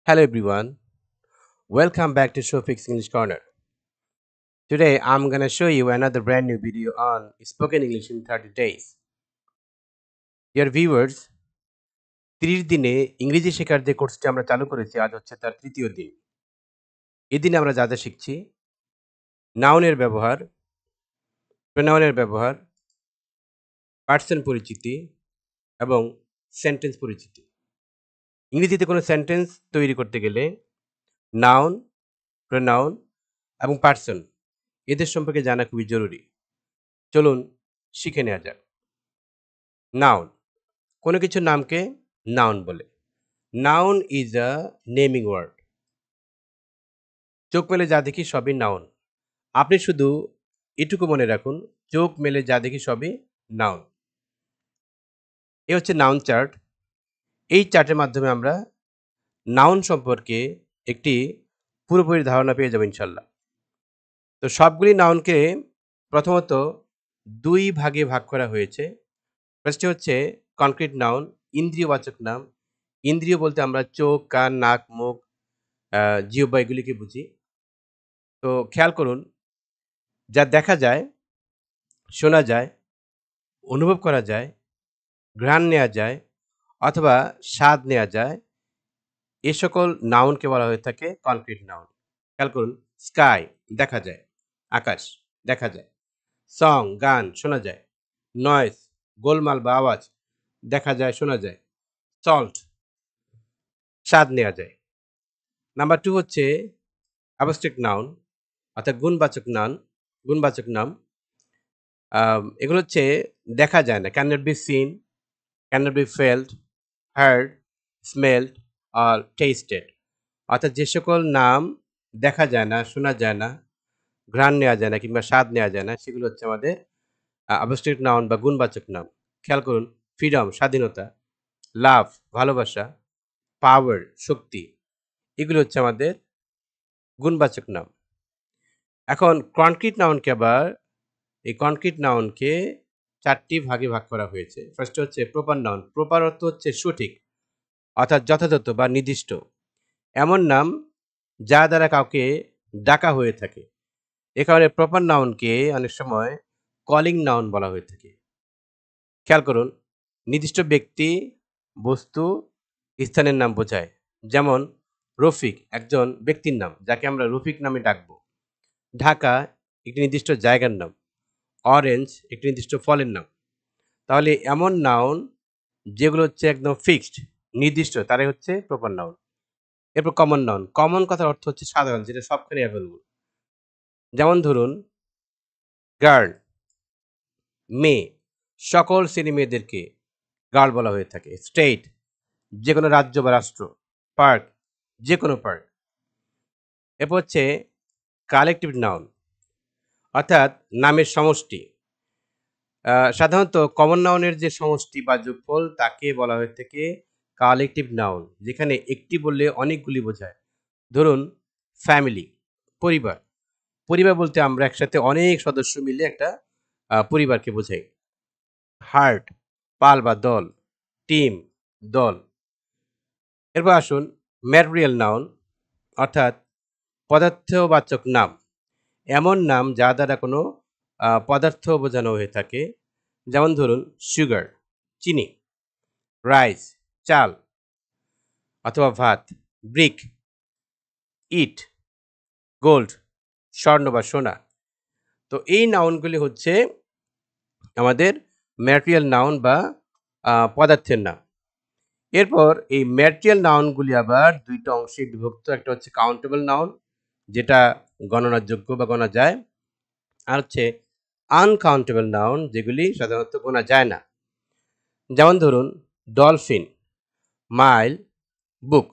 Hello everyone, welcome back to Shafiq's English Corner. Today I'm gonna show you another brand new video on spoken English in 30 days. Dear viewers, 30 দিনে ইংরেজি শেখার যে কোর্সটি আমরা চালু করেছি আজ হচ্ছে তার তৃতীয় দিন। এদিন আমরা যা যা শিখছি নাউনের ব্যবহার, প্রোনাউনের ব্যবহার, পার্সন পরিচিতি এবং সেন্টেন্স পরিচিতি। ইংরেজিতে কোনো সেন্টেন্স তৈরি করতে গেলে নাউন, প্রোনাউন এবং পার্সন এদের সম্পর্কে জানা খুবই জরুরি। চলুন শিখে নেওয়া যাক। নাউন, কোনো কিছুর নামকে নাউন বলে। Noun is a naming word. চোখ মেলে যা দেখি সবই নাউন। আপনি শুধু এটুকু মনে রাখুন, চোখ মেলে যা দেখি সবই নাউন। এ হচ্ছে নাউন চার্ট। এই চার্টের মাধ্যমে আমরা নাউন সম্পর্কে একটি পুরোপুরি ধারণা পেয়ে যাব ইনশাল্লাহ। তো সবগুলি নাউনকে প্রথমত দুই ভাগে ভাগ করা হয়েছে। ফার্স্টে হচ্ছে কনক্রিট নাউন, ইন্দ্রিয়বাচক নাম। ইন্দ্রিয় বলতে আমরা চোখ, কান, নাক, মুখ, জিহ্বা এগুলিকে বুঝি। তো খেয়াল করুন, যা দেখা যায়, শোনা যায়, অনুভব করা যায়, ঘ্রাণ নেওয়া যায় অথবা স্বাদ নেওয়া যায়, এ সকল নাউনকে বলা হয়ে থাকে কনক্রিট নাউন। খেয়াল করুন, স্কাই দেখা যায়, আকাশ দেখা যায়। সং গান শোনা যায়। নয়েজ গোলমাল বা আওয়াজ দেখা যায়, শোনা যায়। সল্ট স্বাদ নেওয়া যায়। নাম্বার 2 হচ্ছে অ্যাবস্ট্রাক্ট নাউন অর্থাৎ গুণবাচক নাম। এগুলো হচ্ছে দেখা যায় না, can not be seen, can not be felt, heard, smelled আর টেস্টেড। অর্থাৎ যে সকল নাম দেখা যায় না, শোনা যায় না, ঘ্রাণ নেওয়া যায় না কিংবা স্বাদ নেওয়া যায় না, সেগুলো হচ্ছে আমাদের অ্যাবস্ট্রাক্ট নাউন বা গুণবাচক নাম। খেয়াল করুন, ফ্রিডম স্বাধীনতা, লাভ ভালোবাসা, পাওয়ার শক্তি, এগুলো হচ্ছে আমাদের গুণবাচক নাম। এখন কনক্রিট নাউনকে আবার এই কনক্রিট নাউনকে 4টি ভাগে ভাগ করা হয়েছে। ফার্স্ট হচ্ছে প্রপার নাউন। প্রপার অর্থ হচ্ছে সঠিক অর্থাৎ যথাযথ বা নির্দিষ্ট। এমন নাম যা দ্বারা কাউকে ডাকা হয়ে থাকে। এ কারণে প্রপার নাউনকে অনেক সময় কলিং নাউন বলা হয়ে থাকে। খেয়াল করুন, নির্দিষ্ট ব্যক্তি, বস্তু, স্থানের নাম বোঝায়। যেমন রফিক একজন ব্যক্তির নাম যাকে আমরা রফিক নামে ডাকবো। ঢাকা একটি নির্দিষ্ট জায়গার নাম। অরেঞ্জ একটি নির্দিষ্ট ফলের নাম। তাহলে এমন নাউন যেগুলো হচ্ছে একদম ফিক্সড, নির্দিষ্ট, তারাই হচ্ছে প্রপার নাউন। এরপর কমন নাউন। কমন কথার অর্থ হচ্ছে সাধারণ, যেটা সবখানে অ্যাভেলেবল। যেমন ধরুন, গার্ল মেয়ে, সকল শ্রেণী মেয়েদেরকে গার্ল বলা হয়ে থাকে। স্টেট যে কোনো রাজ্য বা রাষ্ট্র। পার্ক যে কোনো পার্ক। এরপর হচ্ছে কালেকটিভ নাউন অর্থাৎ নামের সমষ্টি। সাধারণত কমন নাউনের যে সমষ্টি বা যোগফল তাকে বলা হয়ে থাকে কালেকটিভ নাউন, যেখানে একটি বললে অনেকগুলি বোঝায়। ধরুন ফ্যামিলি পরিবার। পরিবার বলতে আমরা একসাথে অনেক সদস্য মিলে একটা পরিবারকে বোঝাই। হার্ট পাল বা দল, টিম দল। এরপর আসুন ম্যাটেরিয়াল নাউন অর্থাৎ পদার্থবাচক নাম। এমন নাম যা দ্বারা কোনো পদার্থ বোঝানো হয়ে থাকে। যেমন ধরুন সুগার চিনি, রাইস চাল অথবা ভাত, ব্রিক ইট, গোল্ড স্বর্ণ বা সোনা। তো এই নাউনগুলি হচ্ছে আমাদের ম্যাটেরিয়াল নাউন বা পদার্থের নাম। এরপর এই ম্যাটেরিয়াল নাউনগুলি আবার দুইটা অংশে বিভক্ত। একটা হচ্ছে কাউন্টেবল নাউন, যেটা গণনার যোগ্য বা গণা যায়, আর হচ্ছে আনকাউন্টেবল নাউন, যেগুলি সাধারণত গোনা যায় না। যেমন ধরুন ডলফিন, মাইল, বুক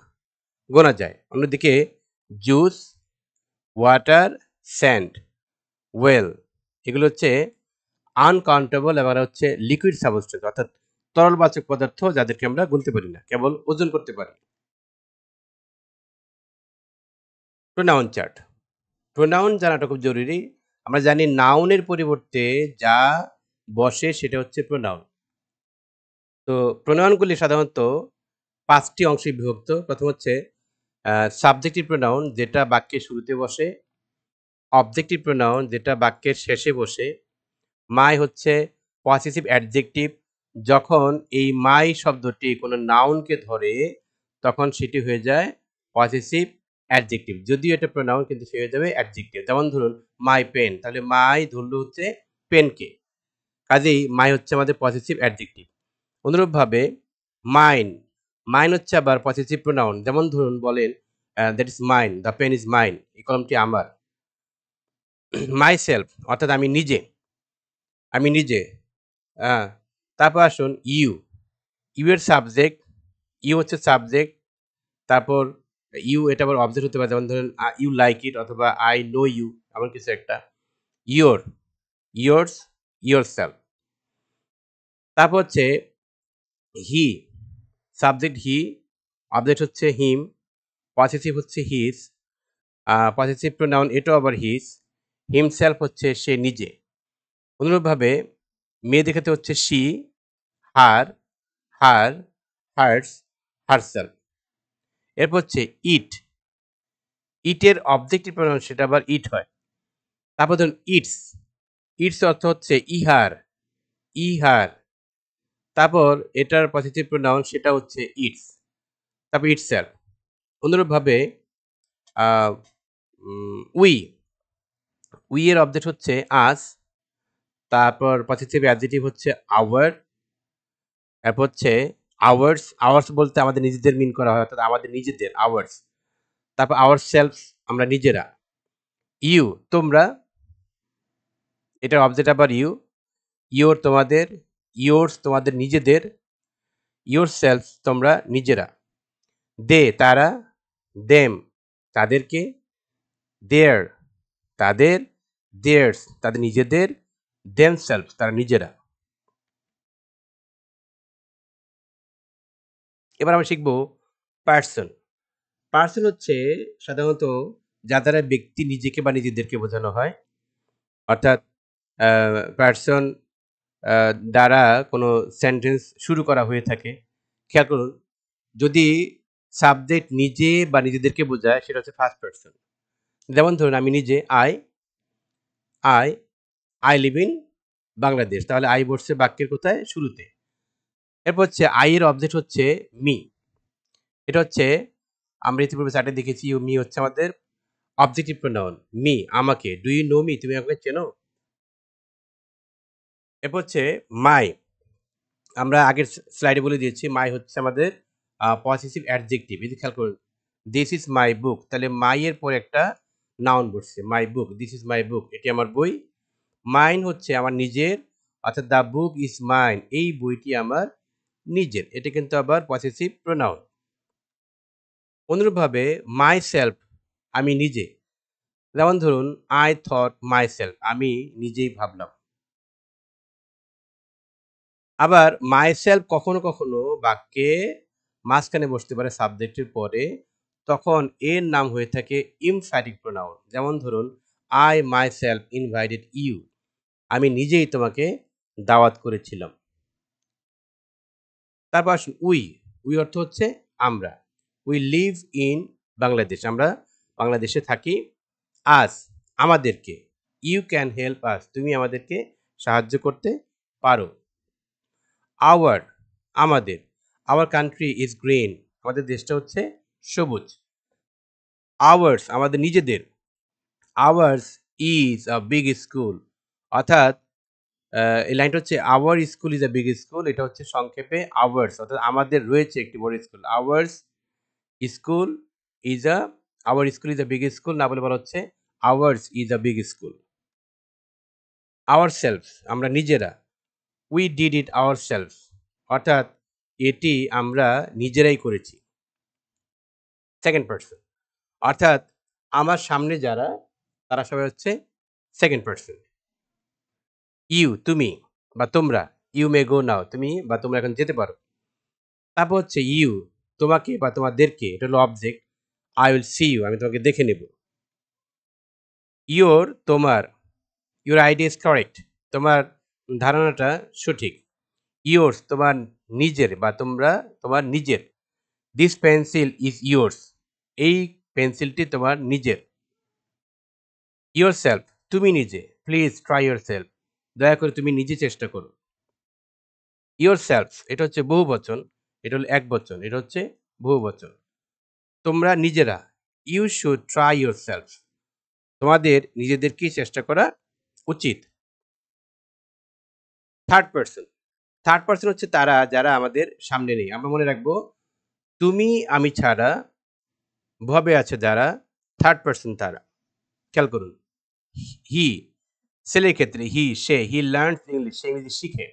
গোনা যায়। অন্যদিকে জুস, ওয়াটার, স্যান্ড, ওয়েল এগুলো হচ্ছে আনকাউন্টেবল এবং হচ্ছে লিকুইড সাবস্টেন্স অর্থাৎ তরলবাচক পদার্থ, যাদেরকে আমরা গুনতে পারি না, কেবল ওজন করতে পারি। Pronoun chart. প্রোনাউন জানাটা খুব জরুরি। আমরা জানি নাউনের পরিবর্তে যা বসে সেটা হচ্ছে প্রোনাউন। তো প্রোনাউনগুলি সাধারণত 5টি অংশে বিভক্ত। প্রথম হচ্ছে সাবজেক্টিভ প্রোনাউন যেটা বাক্যের শুরুতে বসে, অবজেক্টিভ প্রোনাউন যেটা বাক্যের শেষে বসে, মাই হচ্ছে পসেসিভ অ্যাডজেক্টিভ। যখন এই মাই শব্দটি কোনো নাউনকে ধরে তখন সেটি হয়ে যায় পসেসিভ অ্যাডজেক্টিভ। যদিও এটা প্রোনাউন কিন্তু সে হয়ে যাবে অ্যাডজেক্টিভ। যেমন ধরুন মাই পেন, তাহলে মাই ধরলো হচ্ছে পেনকে, কাজেই মাই হচ্ছে আমাদের পসেসিভ অ্যাডজেক্টিভ। অনুরূপভাবে মাইন, মাইন হচ্ছে আবার পসেসিভ প্রোনাউন। যেমন ধরুন বলেন that is mine, the pen is mine, এই কলমটি আমার। মাই সেলফ অর্থাৎ আমি নিজে, আমি নিজে। হ্যাঁ, তারপর আসুন ইউ, ইউ এর সাবজেক্ট, ইউ হচ্ছে সাবজেক্ট। তারপর ইউ এটা আবার অবজেক্ট হতে পারে, যেমন ধরেন ইউ লাইক ইট অথবা আই নো ইউ, এমন কিছু একটা। Your, yours, your self. তারপর হচ্ছে হি, সাবজেক্ট হি, অবজেক্ট হচ্ছে হিম, পসেসিভ হচ্ছে হিজ, পসেসিভ প্রোনাউন এটাও আবার হিজ, হিমসেলফ হচ্ছে সে নিজে। অনুরূপভাবে মেয়ে দেখাতে হচ্ছে she, her, her, hers, herself. এরপর হচ্ছে ইট, ইটের অবজেক্টিভ প্রোনাউন সেটা আবার ইট হয়। তারপর ধরুন ইটস, ইটস অর্থ হচ্ছে ইহার, ইহার। তারপর এটার পজিটিভ প্রোনাউন সেটা হচ্ছে ইটস, তারপর ইটসেলফ। অনুরূপভাবে উই, উই এর অবজেক্ট হচ্ছে আস, তারপর পজিটিভ অ্যাডজেক্টিভ হচ্ছে আওয়ার, এরপর হচ্ছে আওয়ার্স, আওয়ার্স বলতে আমাদের নিজেদের মিন করা হয়, অর্থাৎ আমাদের নিজেদের আওয়ার্স। তারপর আওয়ার সেলফ আমরা নিজেরা। ইউ তোমরা, এটার অবজেক্ট আবার ইউ, ইয়োর তোমাদের, ইয়োর্স তোমাদের নিজেদের, ইয়োর সেলফ তোমরা নিজেরা। দে তারা, দেম তাদেরকে, দেয়ার তাদের, দেয়ার্স তাদের নিজেদের, দেমসেলফ তারা নিজেরা। এবার আমরা শিখব পার্সন। পার্সন হচ্ছে সাধারণত যা দ্বারা ব্যক্তি নিজেকে বা নিজেদেরকে বোঝানো হয়, অর্থাৎ পার্সন দ্বারা কোনো সেন্টেন্স শুরু করা হয়ে থাকে। খেয়াল করুন, যদি সাবজেক্ট নিজে বা নিজেদেরকে বোঝায় সেটা হচ্ছে ফার্স্ট পার্সন। যেমন ধরুন আমি নিজে, I, I, I live in Bangladesh, তাহলে আই বসছে বাক্যের কোথায়? শুরুতে। এরপর হচ্ছে আই এর অবজেক্ট হচ্ছে মি, এটা হচ্ছে আমরা ইতিপূর্বে চার্টে দেখেছি মি হচ্ছে আমাদের অবজেক্টিভ প্রোনাউন। মি আমাকে, ডু ইউ নো মি, তুমি আমাকে চেনো? এরপর হচ্ছে মাই, আমরা আগের স্লাইডে বলে দিয়েছি মাই হচ্ছে আমাদের পসেসিভ অ্যাডজেক্টিভ। এই যে খেয়াল করুন, দিস ইজ মাই বুক, তাহলে মাই এর পরে একটা নাউন বসছে, মাই বুক, দিস ইজ মাই বুক, এটি আমার বই। মাইন হচ্ছে আমার নিজের, অর্থাৎ দ্য বুক ইজ মাইন, এই বইটি আমার নিজের, এটা কিন্তু আবার পসেসিভ প্রোনাউন। অনুরূপভাবে মাই সেলফ আমি নিজে, যেমন ধরুন আই থট মাই সেলফ, আমি নিজেই ভাবলাম। আবার মাই সেলফ কখনো কখনো বাক্যে মাঝখানে বসতে পারে সাবজেক্টের পরে, তখন এর নাম হয়ে থাকে ইমফ্যাটিক প্রোনাউন। যেমন ধরুন I myself invited you, আমি নিজেই তোমাকে দাওয়াত করেছিলাম। তারপর আসুন উই, উই অর্থ হচ্ছে আমরা। উই লিভ ইন বাংলাদেশ, আমরা বাংলাদেশে থাকি। আস আমাদেরকে, ইউ ক্যান হেল্প আস, তুমি আমাদেরকে সাহায্য করতে পারো। আওয়ার আমাদের, আওয়ার কান্ট্রি ইজ গ্রিন, আমাদের দেশটা হচ্ছে সবুজ। আওয়ার্স আমাদের নিজেদের, hours is a big school, অর্থাৎ এই লাইনটা হচ্ছে our school is a big school, এটা হচ্ছে সংক্ষেপে আওয়ার্স, অর্থাৎ আমাদের রয়েছে একটি বড় school. Hours school is a, our school is a big school না বলে বলা হচ্ছে hours is a big school. Our self আমরা নিজেরা, we did it our self, অর্থাৎ এটি আমরা নিজেরাই করেছি। সেকেন্ড পার্সন, অর্থাৎ আমার সামনে যারা তারা সবাই হচ্ছে সেকেন্ড পার্সন। ইউ তুমি বা তোমরা, ইউ মে গো নাও, তুমি বা তোমরা এখন যেতে পারো। তারপর হচ্ছে ইউ তোমাকে বা তোমাদেরকে, এটা হলো object. I will see you, আমি তোমাকে দেখে নেব। ইয়োর তোমার, ইউর আইডিয়া ইজ কারেক্ট, তোমার ধারণাটা সঠিক। ইয়োর্স তোমার নিজের বা তোমরা তোমার নিজের। দিস পেন্সিল ইজ ইয়োর্স, এই পেন্সিলটি তোমার নিজের। yourself তুমি নিজে, প্লিজ ট্রাই yourself দয়া করে তুমি নিজে চেষ্টা করো। yourself এটা হচ্ছে বহুবচন, এটা হলো একবচন, এটা হচ্ছে বহুবচন। তোমরা নিজেরা, you should try yourself তোমাদের নিজেদেরকেই চেষ্টা করা উচিত। থার্ড পারসন, থার্ড পারসন হচ্ছে তারা যারা আমাদের সামনে নেই। আমরা মনে রাখবো তুমি আমি ছাড়া ভাবে আছে যারা, থার্ড পারসন তারা। খেয়াল করুন, হি ছেলের ক্ষেত্রে হি সে, হি লার্নস ইংলিশ সে ইংরেজি শিখে।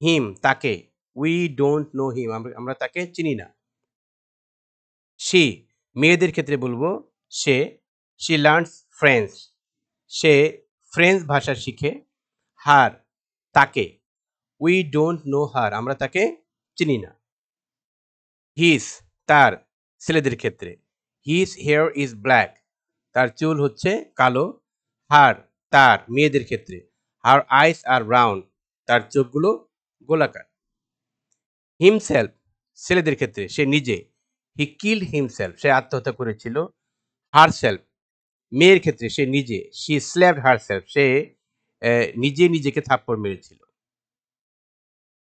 হিম তাকে, উই ডোন্ট নো হিম আমরা তাকে চিনি না। শি মেয়েদের ক্ষেত্রে বলবো সে, শি লার্নস ফ্রেঞ্চ সে ফ্রেঞ্চ ভাষা শিখে। হার তাকে, উই ডোন্ট নো হার আমরা তাকে চিনি না। হিস তার ছেলেদের ক্ষেত্রে, হিস হেয়ার ইজ ব্ল্যাক তার চুল হচ্ছে কালো। হার তার মেয়েদের ক্ষেত্রে, হার আইস আর রাউন্ড তার চোখগুলো গোলাকার। হিমসেলফ ছেলেদের ক্ষেত্রে সে নিজে, হি কিল্ড হিমসেলফ সে আত্মহত্যা করেছিল। হারসেলফ মেয়ের ক্ষেত্রে সে নিজে, শি স্ল্যাপড হারসেলফ সে নিজে নিজেকে থাপ্পড় মেরেছিল।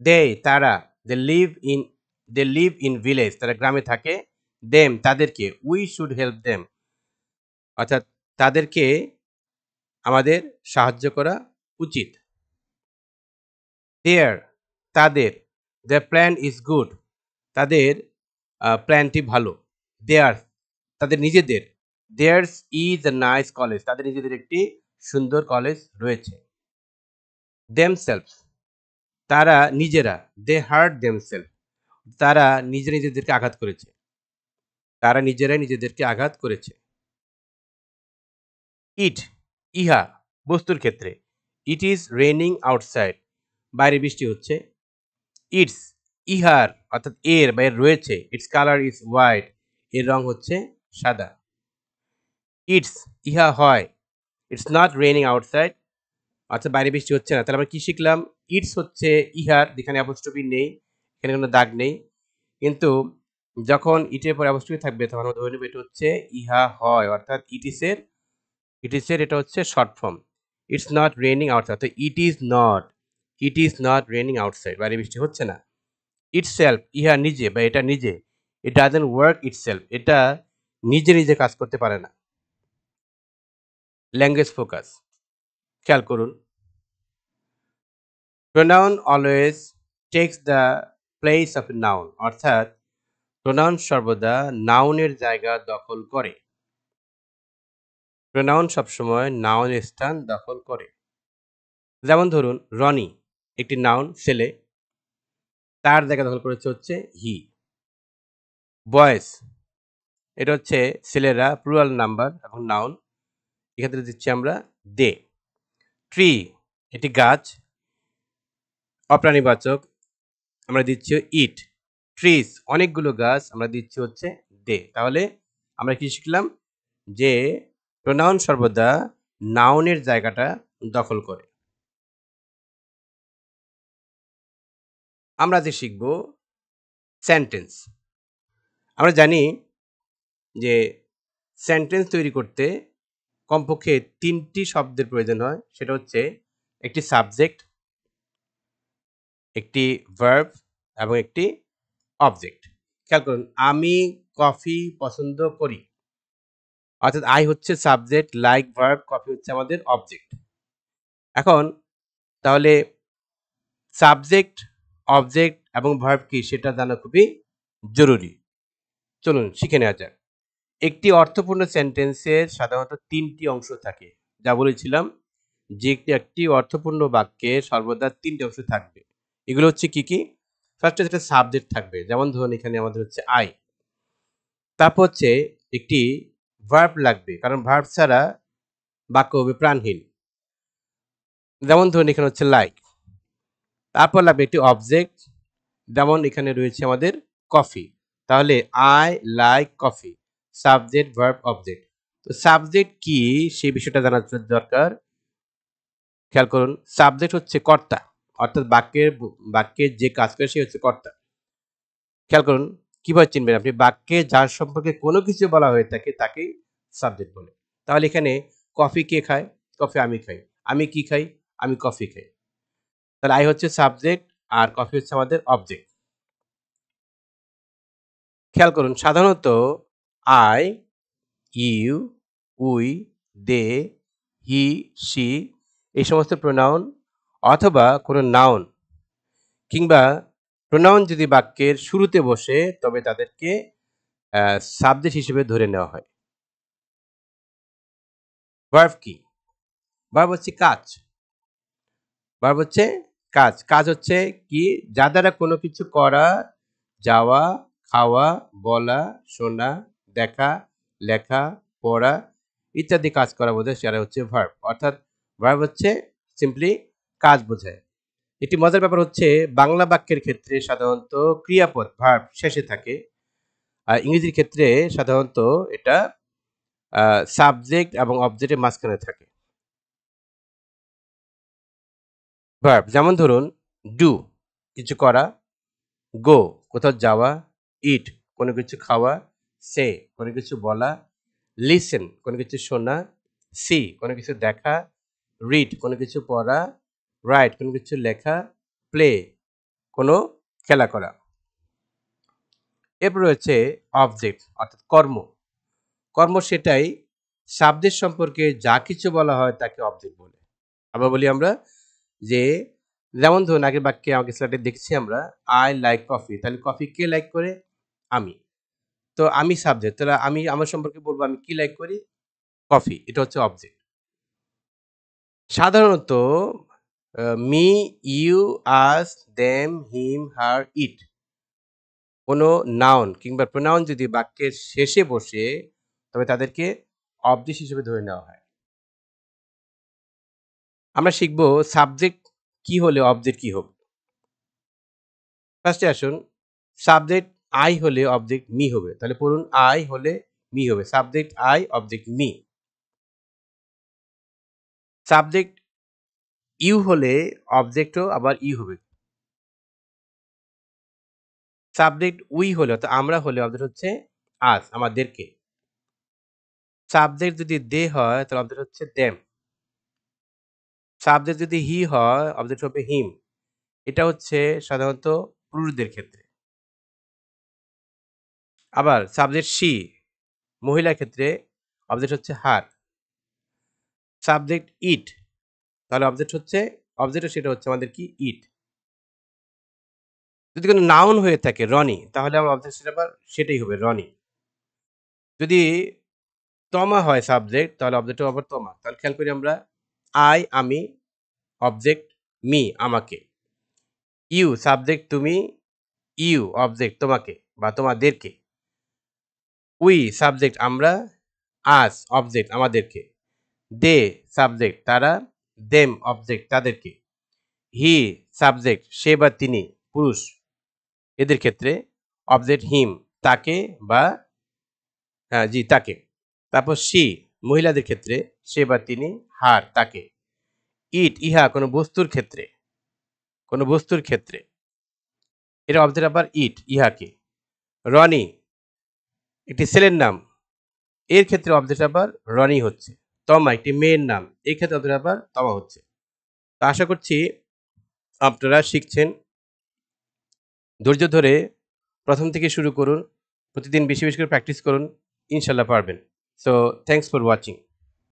দে তারা, দে লিভ ইন ভিলেজ তারা গ্রামে থাকে। দেম তাদেরকে, উই শুড হেল্প দেম অর্থাৎ তাদেরকে আমাদের সাহায্য করা উচিত। দেয়ার তাদের, দেয়ার প্ল্যান ইজ গুড তাদের প্ল্যানটি ভালো। দেয়ার তাদের নিজেদের, theirs is a nice college তাদের নিজেদের একটি সুন্দর কলেজ রয়েছে। দেমসেলফস তারা নিজেরা, দে হার্ট দেমসেলফ তারা নিজেদেরকে আঘাত করেছে, তারা নিজেরাই নিজেদেরকে আঘাত করেছে। ইট ইহা বস্তুর ক্ষেত্রে, ইট ইজ রেইনিং আউটসাইড বাইরে বৃষ্টি হচ্ছে। ইটস ইহার অর্থাৎ এর বা এর রয়েছে, ইটস কালার ইজ হোয়াইট এর রং হচ্ছে সাদা। ইটস ইহা হয়, ইটস নট রেইনিং আউটসাইড অর্থাৎ বাইরে বৃষ্টি হচ্ছে না। তাহলে আমরা কি শিখলাম? ইটস হচ্ছে ইহার যেখানে অ্যাপোস্ট্রফি নেই, এখানে কোনো দাগ নেই, কিন্তু যখন ইটের পরে অ্যাপোস্ট্রফি থাকবে তখন আমরা ধরে নেব এটা হচ্ছে ইহা হয় অর্থাৎ ইট ইসের এটা হচ্ছে short form. It's not raining outside তো it is not raining outside বাইরে বৃষ্টি হচ্ছে না। ইটসেলফ ইহা নিজে বা এটা নিজে, ইট ডাজন্ট ওয়ার্ক ইটসেলফ এটা নিজে নিজে কাজ করতে পারে না। ল্যাঙ্গুয়েজ ফোকাস খেয়াল করুন, pronoun always text the place of noun অর্থাৎ প্রোনাউন সর্বদা নাউনের জায়গা দখল করে। প্রোনাউন সবসময় নাউনের স্থান দখল করে। যেমন ধরুন রনি একটি নাউন ছেলে, তার জায়গা দখল করেছে হচ্ছে হি। বয়েজ এটা হচ্ছে ছেলেরা প্লুরাল নাম্বার এবং নাউন, এক্ষেত্রে দিচ্ছি আমরা দে। ট্রি এটি গাছ অপ্রাণীবাচক, আমরা দিচ্ছি ইট। ট্রিজ অনেকগুলো গাছ, আমরা দিচ্ছি হচ্ছে দে। তাহলে আমরা কি শিখলাম? যে প্রোনাউন সর্বদা নাউনের জায়গাটা দখল করে। আমরা যে শিখব সেন্টেন্স। আমরা জানি যে সেন্টেন্স তৈরি করতে কমপক্ষে ৩টি শব্দের প্রয়োজন হয়, সেটা হচ্ছে একটি সাবজেক্ট, একটি ভার্ব এবং একটি অবজেক্ট। খেয়াল করুন, আমি কফি পছন্দ করি অর্থাৎ আই হচ্ছে সাবজেক্ট, লাইক ভার্ব, কফি হচ্ছে আমাদের অবজেক্ট। এখন তাহলে সাবজেক্ট, অবজেক্ট এবং ভার্ব কি সেটা জানা খুবই জরুরি। চলুন শিখে নেওয়া যাক। একটি অর্থপূর্ণ সেন্টেন্সের সাধারণত ৩টি অংশ থাকে, যা বলেছিলাম যে একটি অর্থপূর্ণ বাক্যে সর্বদা ৩টি অংশ থাকবে। এগুলো হচ্ছে কি কি? ফার্স্টে যেটা সাবজেক্ট থাকবে, যেমন ধরুন এখানে আমাদের হচ্ছে আই। তারপর হচ্ছে একটি ভার্ব লাগবে, কারণ ভার্ব ছাড়া বাক্য হবে প্রাণহীন। যেমন ধরুন এখানে হচ্ছে লাইক। তারপর লাগবে একটি অবজেক্ট, যেমন এখানে রয়েছে আমাদের কফি। তাহলে I like coffee, subject verb object. তো সাবজেক্ট কি সেই বিষয়টা জানার দরকার। খেয়াল করুন, সাবজেক্ট হচ্ছে কর্তা অর্থাৎ বাক্যের যে কাজ করে সে হচ্ছে কর্তা। খেয়াল করুন, কিভাবে চিনবেন? আপনি বাক্যে যার সম্পর্কে কোনো কিছু বলা হয়ে থাকে তাকেই সাবজেক্ট বলে। তাহলে এখানে কফি কে খায়? কফি আমি খাই। আমি কি খাই? আমি কফি খাই। তাহলে I হচ্ছে সাবজেক্ট আর কফি হচ্ছে আমাদের অবজেক্ট। খেয়াল করুন সাধারণত I, you, we, they, he, she এই সমস্ত প্রোনাউন অথবা কোনো নাউন কিংবা প্রোনাউন যদি বাক্যের শুরুতে বসে তবে তাদেরকে সাবজেক্ট হিসেবে ধরে নেওয়া হয়। ভার্ব কি? ভার্ব হচ্ছে কাজ। ভার্ব হচ্ছে কাজ। কাজ হচ্ছে কি? যা দ্বারা কোনো কিছু করা, যাওয়া, খাওয়া, বলা, শোনা, দেখা, লেখা, পড়া ইত্যাদি কাজ করা বোঝায় সেটা হচ্ছে ভার্ব। অর্থাৎ ভার্ব হচ্ছে সিম্পলি কাজ বোঝায়। একটি মজার ব্যাপার হচ্ছে বাংলা বাক্যের ক্ষেত্রে সাধারণত ক্রিয়াপদ ভার্ব শেষে থাকে। আর ইংরেজির ক্ষেত্রে সাধারণত এটা সাবজেক্ট এবং অবজেক্টের মাঝখানে থাকে। ভার্ব যেমন ধরুন ডু কিছু করা, গো কোথাও যাওয়া, ইট কোনো কিছু খাওয়া, সে কোনো কিছু বলা, লিসেন কোনো কিছু শোনা, সি কোনো কিছু দেখা, রিড কোনো কিছু পড়া, রাইট কোনো কিছু লেখা, প্লে কোনো খেলা করা। এরপর রয়েছে অবজেক্ট অর্থাৎ কর্ম। কর্ম সেটাই সাবজেক্ট সম্পর্কে যা কিছু বলা হয় তাকে অবজেক্ট বলে। আবার বলি আমরা যে যেমন ধরুন আগের বাক্যে আমাকে স্লাইডে দেখছি আমরা আই লাইক কফি তাহলে কফি কে লাইক করে? আমি। তো আমি সাবজেক্ট তাহলে আমি আমার সম্পর্কে বলবো আমি কি লাইক করি? কফি। এটা হচ্ছে অবজেক্ট। সাধারণত মি, ইউ, আস, দেম, হিম, হার, ইট কোনো নাউন কিংবা প্রোনাউন যদি বাক্যের শেষে বসে তবে তাদেরকে অবজেক্ট হিসেবে ধরে নেওয়া হয়। আমরা শিখব সাবজেক্ট কি হলে অবজেক্ট কি হবে। ফার্স্টে আসুন সাবজেক্ট আই হলে অবজেক্ট মি হবে। তাহলে পড়ুন আই হলে মি হবে। Subject I object me. Subject you হলে অবজেক্টও আবার ইউ হবে। সাবজেক্ট উই হলে অর্থাৎ আমরা হলে অবজেক্ট হচ্ছে আস আমাদেরকে। সাবজেক্ট যদি দে হয় তাহলে অবজেক্ট হচ্ছে দেম। সাবজেক্ট যদি হি হয় অবজেক্ট হবে হিম। এটা হচ্ছে সাধারণত পুরুষদের ক্ষেত্রে। আবার সাবজেক্ট শি মহিলার ক্ষেত্রে অবজেক্ট হচ্ছে হার। সাবজেক্ট ইট তাহলে অবজেক্ট সেটা হচ্ছে আমাদের কি ইট। যদি কোনো নাউন হয়ে থাকে রনি তাহলে আমার অবজেক্ট সেটা আবার সেটাই হবে রনি। যদি তমা হয় সাবজেক্ট তাহলে অবজেক্টও আবার তমা। তাহলে খেয়াল করি আমরা আই আমি অবজেক্ট মি আমাকে। ইউ সাবজেক্ট তুমি, ইউ অবজেক্ট তোমাকে বা তোমাদেরকে। উই সাবজেক্ট আমরা, আস অবজেক্ট আমাদেরকে। দে সাবজেক্ট তারা, দেম অবজেক্ট তাদেরকে। হি সাবজেক্ট সে বা তিনি পুরুষ এদের ক্ষেত্রে অবজেক্ট হিম তাকে বা হ্যাঁ, জি তাকে। তারপর শি মহিলাদের ক্ষেত্রে সে বা তিনি হার তাকে। ইট ইহা কোনো বস্তুর ক্ষেত্রে এর অবজেক্ট আবার ইট ইহাকে। রনি একটি ছেলের নাম এর ক্ষেত্রে অবজেক্ট আবার রনি হচ্ছে। তমা একটি মেয়ের নাম এই ক্ষেত্রে অবজেক্ট আবার তমা হচ্ছে। তো আশা করছি আপনারা শিখছেন। ধৈর্য ধরে প্রথম থেকে শুরু করুন। প্রতিদিন বেশি করে প্র্যাকটিস করুন। ইনশাআল্লাহ পারবেন। So thanks for watching.